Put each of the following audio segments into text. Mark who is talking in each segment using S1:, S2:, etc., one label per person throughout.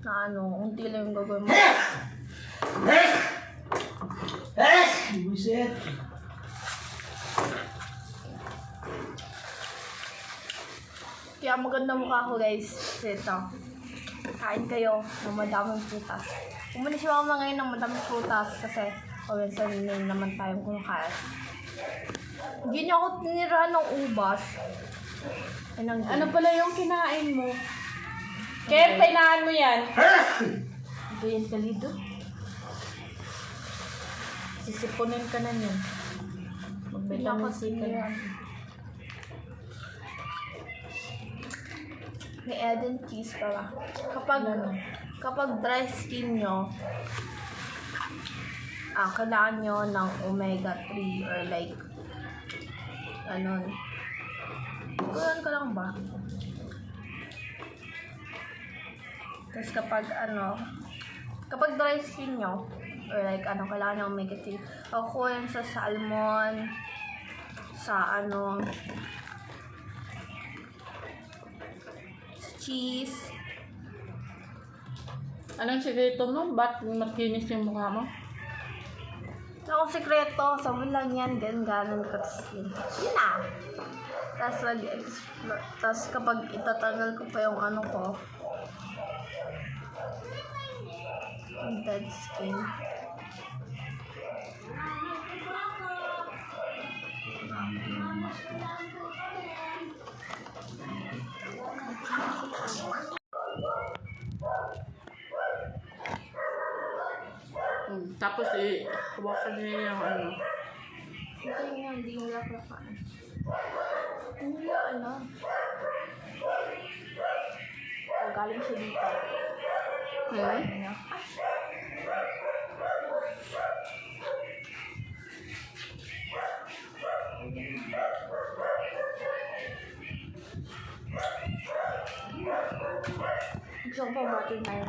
S1: Na unti lang yung gagawin mo.
S2: Buset.
S1: Kaya maganda mukha ko guys. Ito. Kain kayo ng madaming prutas. Pumuli si mama ngayon ng madaming prutas kasi minsan naman tayong kumakain. Hindi niya ako tinirahan ng ubas.
S3: Ano pala yung kinain mo? Kaya painahan mo yan.
S1: Ito yung salido.
S3: Sisipunin ka na niyan. Mag-vitamin C ka na.
S1: May egg and cheese pala. Kapag dry skin nyo, kailangan nyo ng omega-3 or like, kulang ka lang ba? Tapos kapag dry skin nyo, or like, kailangan nyo omega-3, ako yan sa salmon, sa cheese.
S3: Anong sikreto mo? Ba't makinis yung mukha mo?
S1: Ako sekreto, sabi lang yan, ganun ka skin. Yun na. Tapos kapag itatanggal ko pa yung ko, yung dead skin.
S3: Tapos hawakan niya yung
S1: Hindi nila kakain. Hindi galing siya dito. Gusto ko pa matin tayo.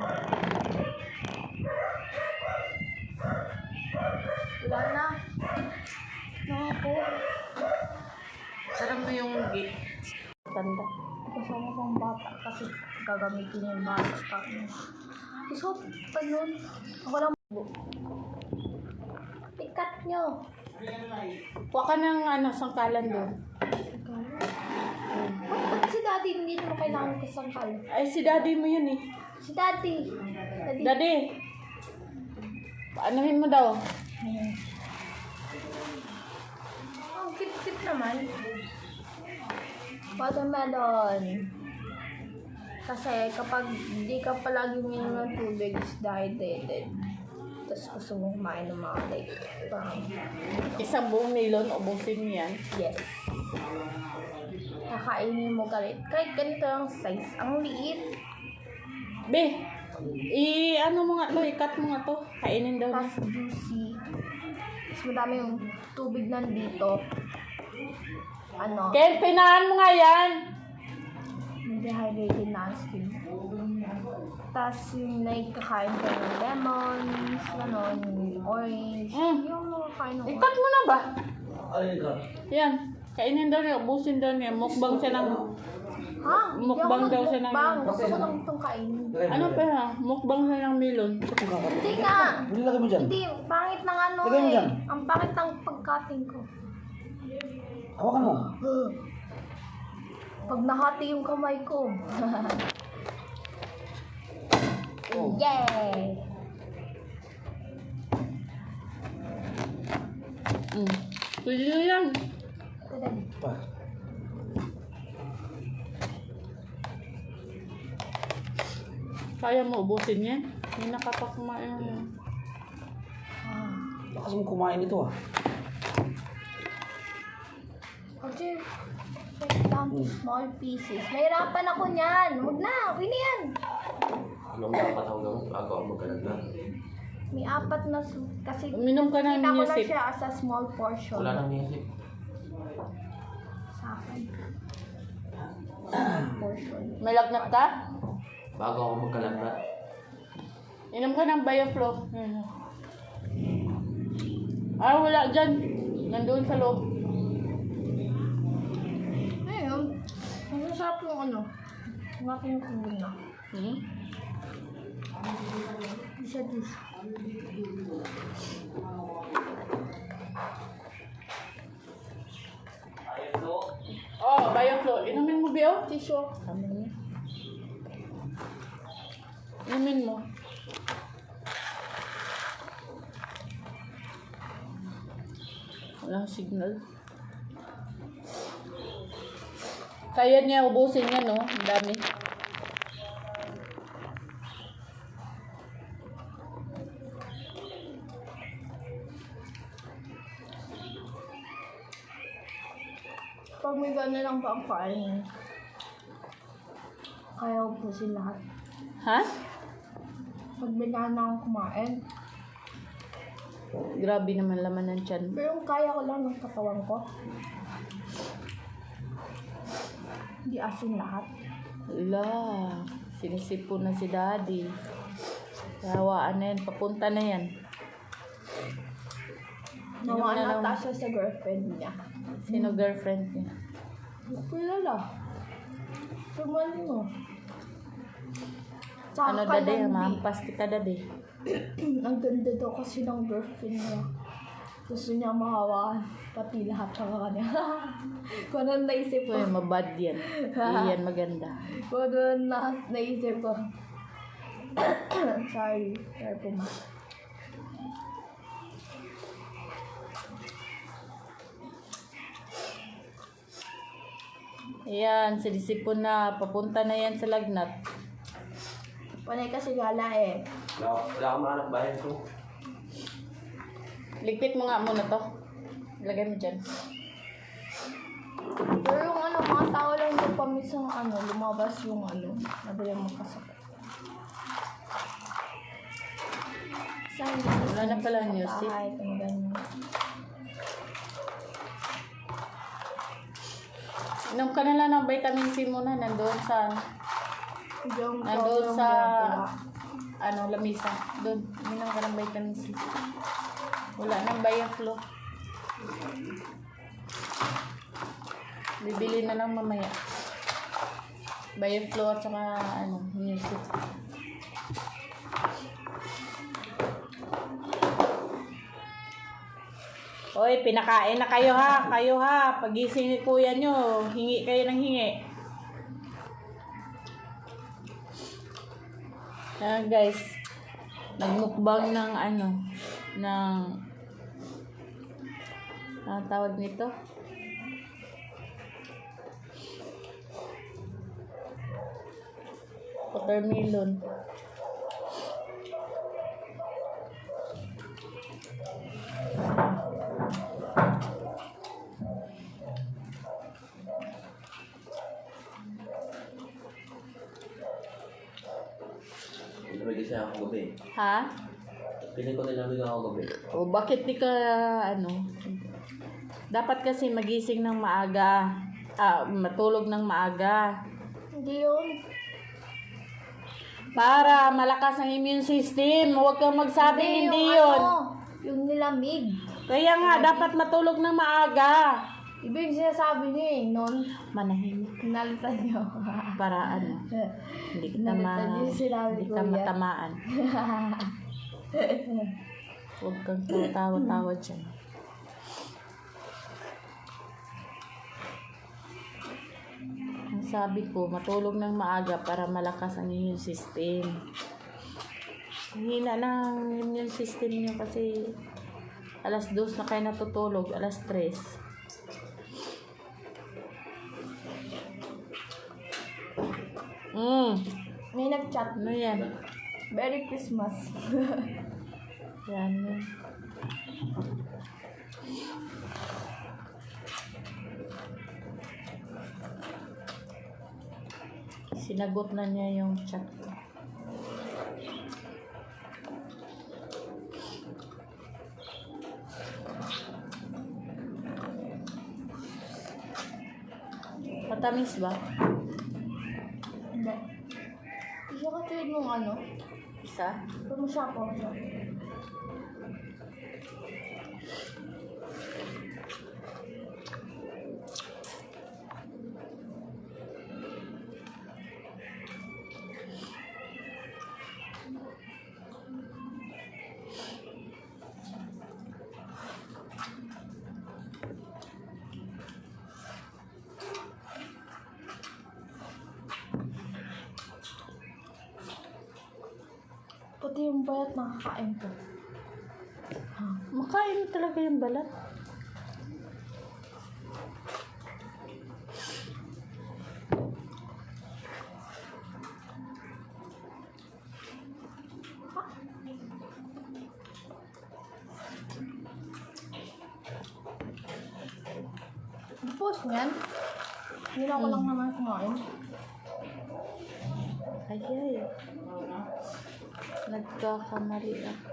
S1: Wala na. Ako.
S3: sarap mo yung tanda.
S1: Kasama pang bata kasi gagamitin yung bata kami. So, pa yun. Ako lang ikat nyo.
S3: Kuha ka ng sangkalan doon.
S1: Ba't si daddy hindi naman kailangan kasangkal?
S3: Ay, si daddy mo yun eh.
S1: Si daddy.
S3: Daddy. Paanohin mo daw?
S1: Ang kip-kip naman. Watermelon. Kasi kapag hindi ka palagi uminom ng tubig, is dehydrated. Tapos gusto mo kumain ng mga like,
S3: Isang buong melon, ubusin mo yan.
S1: yes. Kakainin mo kahit ganito ang size. Ang liit.
S3: Be, ikat mo nga to. Kainin daw
S1: Tapos
S3: niya.
S1: juicy. Tapos madami yung tubig nandito.
S3: Ken, pinahan mo nga yan.
S1: Dehydrated na ang skin. Tapos yung like kakain ka ng lemons, orange. Yung kakain ng
S3: Ikat mo na ba?
S2: Alin ka?
S3: Yan. Kainin daw niya, ubusin daw niya. Mukbang siya ng... Mukbang daw siya ng...
S1: Gusto ko lang itong kainin.
S3: Ano pa yan? Mukbang siya ng melon.
S1: Hindi nga.
S2: Hindi lagay mo dyan.
S1: Hindi, pangit ng
S2: Lagay mo dyan.
S1: Ang pangit ng pagkating ko.
S2: Hawakan mo.
S1: Pag nahati yung kamay ko. Yay!
S3: Pwede na yan.
S2: Pa.
S3: Kaya mo ubusin yan? Hindi nakapakamain.
S2: Lakas mo kumain ito
S1: Okay. Take down to small pieces. Mahirapan ako niyan. Huwag na. Okay na yan.
S4: Anong dapat hanggang bago ako magkalagdag?
S1: May 4 na kasi
S3: Uminom ka ng
S1: kita ko lang
S3: music.
S1: siya as a small portion.
S4: Wala nang music.
S1: Sa akin. Portion.
S3: May lagnat ka?
S4: Bago ako magkalagdag.
S3: Inom ka ng Bioflow. Wala dyan. Nandoon sa loob.
S1: Ayun. Ang sarap yung Ang aking kulina. Hindi siya dis.
S3: Oh, Bioflow. Inumin mo, Bio?
S1: Tissue. Kami niya.
S3: Inumin mo. Walang signal. Kaya niya ubusin yan, no? Ang dami.
S1: Pag may gano'n lang pa ang kain, kaya ko po sila lahat.
S3: Ha?
S1: Pag binana akong kumain.
S3: Grabe naman laman ng tiyan.
S1: Pero yung kaya ko lang ng katawan ko. Hindi asin lahat.
S3: Ala, sinisipon na si Daddy. Hawaan na yan. Papunta na yan.
S1: Nawaan
S3: na
S1: ata siya sa girlfriend niya.
S3: Sino girlfriend niya?
S1: Kilala. Tumal mo.
S3: Ano, Daddy? Mahampas kita, Daddy.
S1: Ang ganda daw kasi ng girlfriend niya. Gusto niya mahawaan. Pati lahat ng kanya. Kung anong naisip ko.
S3: Uy, mabad yan. Hindi yan maganda.
S1: Kung anong naisip ko. Sorry. Sorry po, ma.
S3: Ayan, sinisipon na. Papunta na yan sa lagnat.
S1: Panay kasi gala eh.
S4: Wala akong mahanap bayan ko.
S3: Ligpit mo nga muna to. Lagay mo dyan.
S1: Pero yung ano, mga tao lang yung pamisang ano, lumabas yung ano, madali magkasakit.
S3: Wala na pala music.
S1: Kahit ang ganyan.
S3: Inom ka na lang ng vitamin C muna. Nandoon sa ano, lamisa. Doon. Inom ka ng vitamin C. Wala nang Bioflow. Bibili na lang mamaya. Bioflow at saka ano, music. Hoy, pinakain na kayo ha. Kayo ha. Pagising ni kuya nyo, hingi kayo ng hingi. Guys, nagmukbang ng ano, ng tawag nito? Watermelon.
S4: Nilamig kasi ako gabi.
S3: Ha?
S4: Piling ko nilamig ako gabi.
S3: O bakit di ka ano? Dapat kasi magising ng maaga. Matulog ng maaga.
S1: Hindi yun.
S3: Para malakas ang immune system. Huwag kang magsabing hindi yun.
S1: Ano, yung nilamig.
S3: Kaya nga, dapat matulog ng maaga.
S1: Iba yung sinasabi niya eh, noon.
S3: Manahimik.
S1: Kinalitan niyo.
S3: Para ano, hindi kita,
S1: Kinalitan niyo yung sinabi
S3: hindi
S1: ko
S3: ka
S1: yan.
S3: matamaan. Huwag kang tawa-tawa dyan. Ang sabi ko, matulog ng maaga para malakas ang immune system. Hina ng immune system niyo kasi alas 2 na kayo natutulog, alas 3.
S1: May nag-chat.
S3: Ano yan?
S1: Merry Christmas.
S3: Yan yun. Sinagot na niya yung chat ko. Matamis ba?
S1: Hindi. Isa katulad mong ano.
S3: Isa?
S1: Pero siya po. Pati yung balat nakakain ko.
S3: Makain talaga yung balat.
S1: Tapos yan. Hindi na ako lang naman kumain.
S3: Ay. Nagkakamali ako.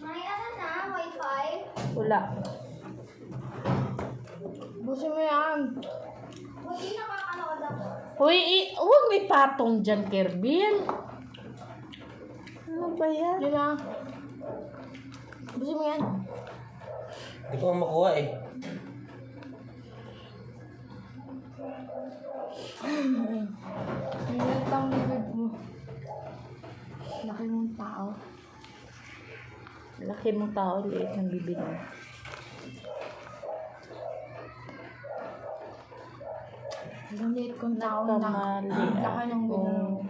S5: May ano na, wifi?
S3: Wala.
S1: Busin mo yan.
S5: Hindi nakakanood ako.
S3: Uy, huwag may patong dyan, Kerbin. Ano ba yan?
S1: Yun na. Busin mo yan.
S4: Hindi ko makuha eh.
S1: Nilit ang bibig mo. Laki mong tao.
S3: Laki mong tao, liit ng bibig mo.
S1: Ang liit kong tao na.
S3: Nagkamali
S1: Laki ng
S3: ako.
S1: bibig mo.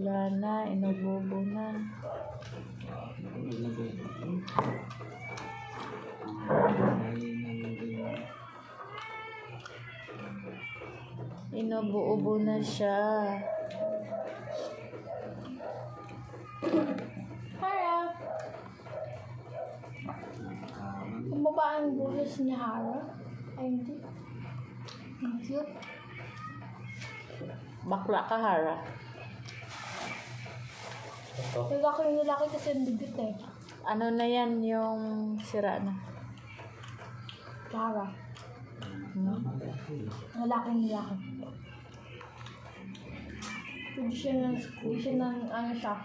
S3: Wala na, inububo na. Inubo-ubo na siya.
S1: Hara. Ang babaeng buhos ni Hara. Ay, hindi. Ang cute.
S3: Bakla ka, Hara.
S4: Ito.
S1: Lalaki yung lalaki kasi ang digit eh.
S3: Ano na yan yung sira na?
S1: Hara.
S3: Hmm?
S1: Lalaki yung lalaki. Pwede siya ng, ano siya,